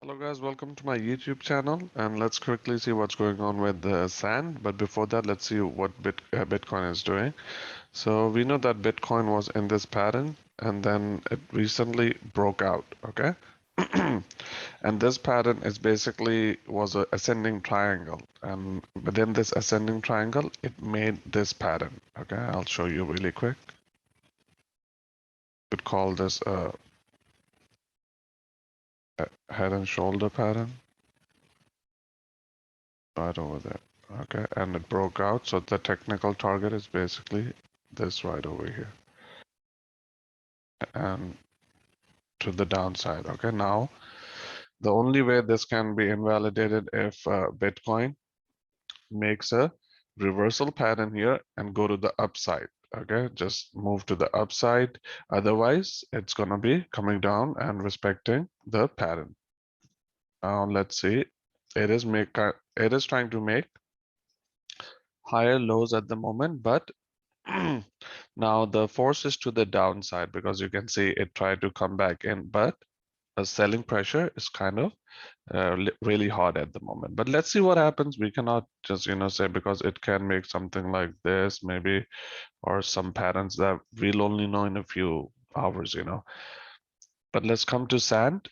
Hello guys, welcome to my YouTube channel, and let's quickly see what's going on with the sand. But before that, let's see what Bitcoin is doing. So we know that Bitcoin was in this pattern and then it recently broke out, okay? And this pattern is basically was a ascending triangle, and within this ascending triangle it made this pattern. Okay, I'll show you really quick. Could call this a head and shoulder pattern right over there. Okay, and it broke out, so the technical target is basically this right over here and to the downside. Okay, now the only way this can be invalidated if Bitcoin makes a reversal pattern here and go to the upside. Okay, just move to the upside, otherwise it's gonna be coming down and respecting the pattern. Now let's see, it is trying to make higher lows at the moment, but now the force is to the downside because you can see it tried to come back in, but a selling pressure is kind of really hard at the moment. But let's see what happens. We cannot just say because it can make something like this maybe, or some patterns that we'll only know in a few hours. But let's come to sand.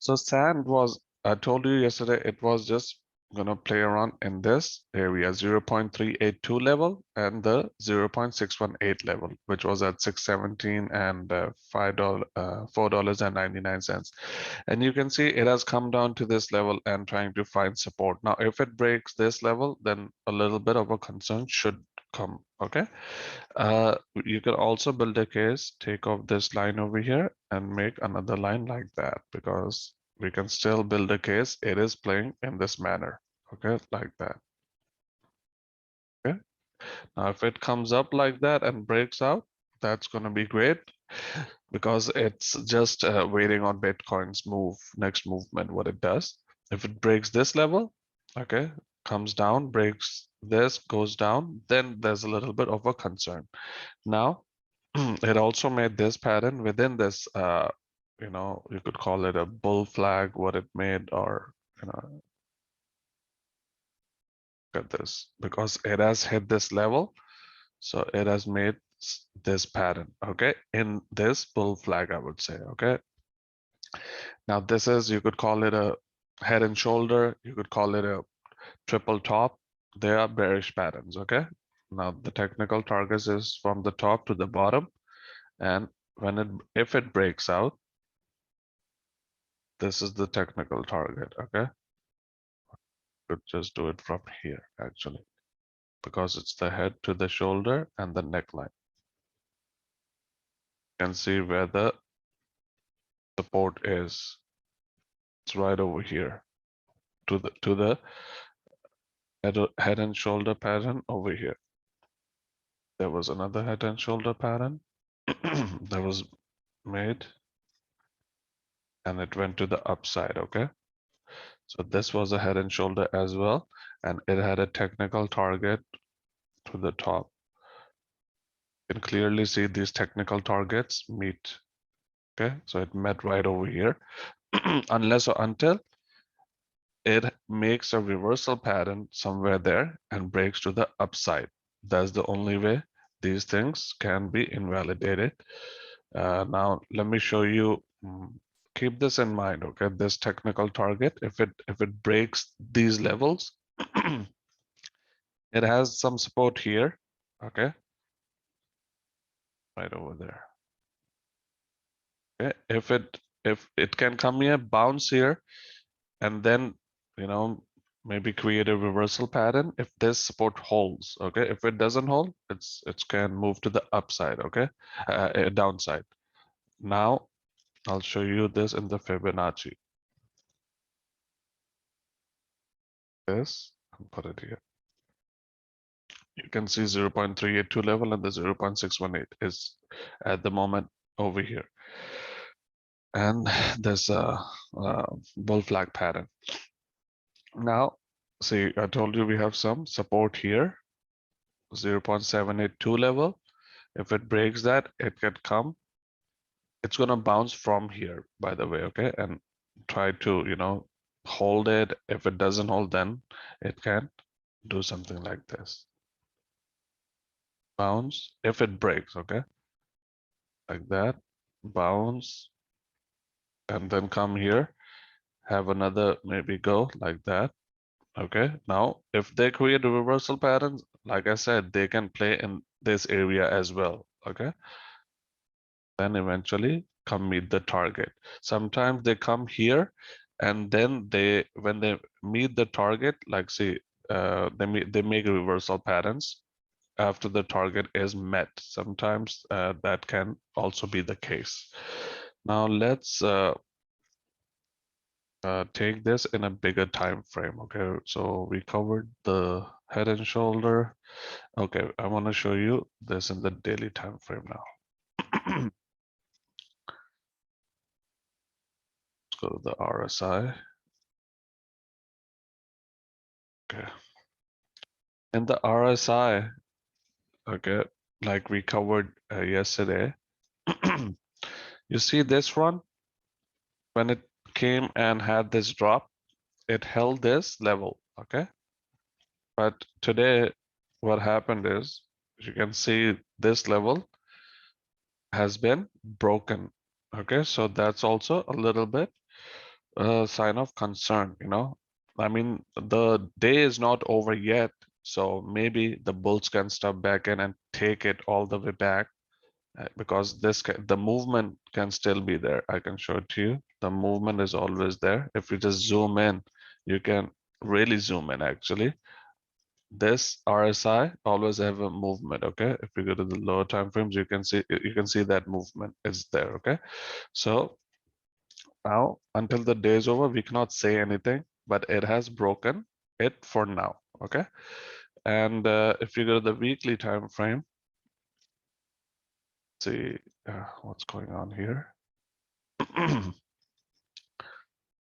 So sand was, I told you yesterday, it was just gonna play around in this area, 0.382 level and the 0.618 level, which was at 617 and $4.99. And you can see it has come down to this level and trying to find support. Now, if it breaks this level, then a little bit of a concern should come. Okay. You can also build a case, take off this line over here and make another line like that, because we can still build a case. It is playing in this manner. Okay, like that. Okay. Now, if it comes up like that and breaks out, that's going to be great because it's just waiting on Bitcoin's next movement, what it does. If it breaks this level, okay, comes down, breaks this, goes down, then there's a little bit of a concern. Now, it also made this pattern within this, you could call it a bull flag, what it made, or, look at this, because it has hit this level. So it has made this pattern, okay, in this bull flag, I would say, okay. Now this is, you could call it a head and shoulder, you could call it a triple top. They are bearish patterns, okay. Now the technical target is from the top to the bottom, and if it breaks out, this is the technical target, okay. Could just do it from here actually, because it's the head to the shoulder and the neckline. You can see where the support is. It's right over here to the head and shoulder pattern over here. There was another head and shoulder pattern that was made, and it went to the upside, okay. So this was a head and shoulder as well, and it had a technical target to the top. You can clearly see these technical targets meet. Okay, so it met right over here. Unless or until it makes a reversal pattern somewhere there and breaks to the upside. That's the only way these things can be invalidated. Now let me show you. Keep this in mind, okay? This technical target, if it breaks these levels, it has some support here, okay? Right over there. Okay, if it can come here, bounce here, and then maybe create a reversal pattern if this support holds. Okay, if it doesn't hold, it can move to the upside. Okay, downside. Now I'll show you this in the Fibonacci. This, and put it here. You can see 0.382 level and the 0.618 is at the moment over here, and there's a bull flag pattern. Now, see, I told you we have some support here, 0.782 level. If it breaks that, it can come. It's going to bounce from here, by the way, okay? And try to, hold it. If it doesn't hold, then it can do something like this. Bounce, if it breaks, okay? Like that, bounce, and then come here, have another maybe go like that. Okay, now if they create a reversal patterns, like I said, they can play in this area as well. Okay, then eventually come meet the target. Sometimes they come here, and then when they meet the target, like see, they make reversal patterns after the target is met. Sometimes that can also be the case. Now let's take this in a bigger time frame. Okay, so we covered the head and shoulder. Okay, I want to show you this in the daily time frame now. Let's go to the RSI. Okay, in the RSI, okay, like we covered yesterday, you see this one, when it came and had this drop, it held this level, okay? But today, what happened is, you can see this level has been broken. Okay, so that's also a little bit a sign of concern, I mean, the day is not over yet, so maybe the bulls can step back in and take it all the way back, because the movement can still be there. I can show it to you. The movement is always there. If you just zoom in, you can really zoom in actually. This RSI always have a movement. Okay, if you go to the lower time frames, you can see that movement is there. Okay, so now until the day is over, we cannot say anything, but it has broken it for now. Okay, and if you go to the weekly time frame, see what's going on here.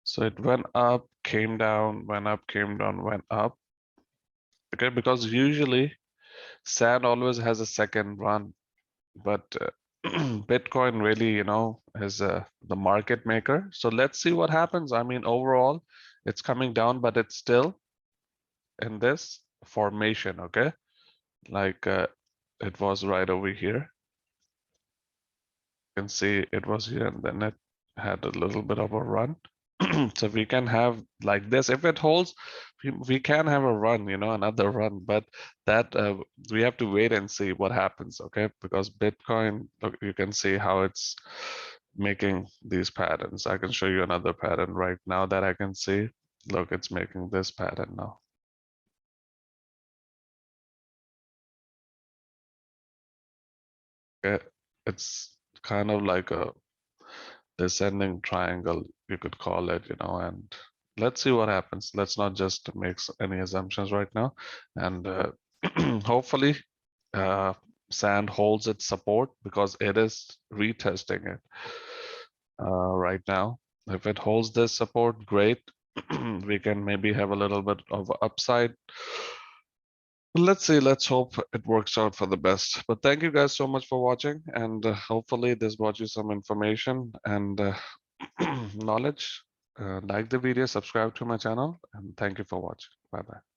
So it went up, came down, went up, came down, went up. Okay, because usually sand always has a second run, but Bitcoin really, is the market maker. So let's see what happens. I mean, overall, it's coming down, but it's still in this formation. Okay, like it was right over here. You can see it was here, and then it had a little bit of a run. So we can have like this. If it holds, we can have a run, another run, but that we have to wait and see what happens. Okay, because Bitcoin, look, you can see how it's making these patterns. I can show you another pattern right now that I can see. Look, it's making this pattern now. Okay, it's kind of like a descending triangle, you could call it, and let's see what happens. Let's not just make any assumptions right now. And hopefully sand holds its support, because it is retesting it right now. If it holds this support, great. We can maybe have a little bit of upside. Let's see, let's hope it works out for the best. But thank you guys so much for watching, and hopefully this brought you some information and knowledge. Like the video, subscribe to my channel, and thank you for watching. Bye bye.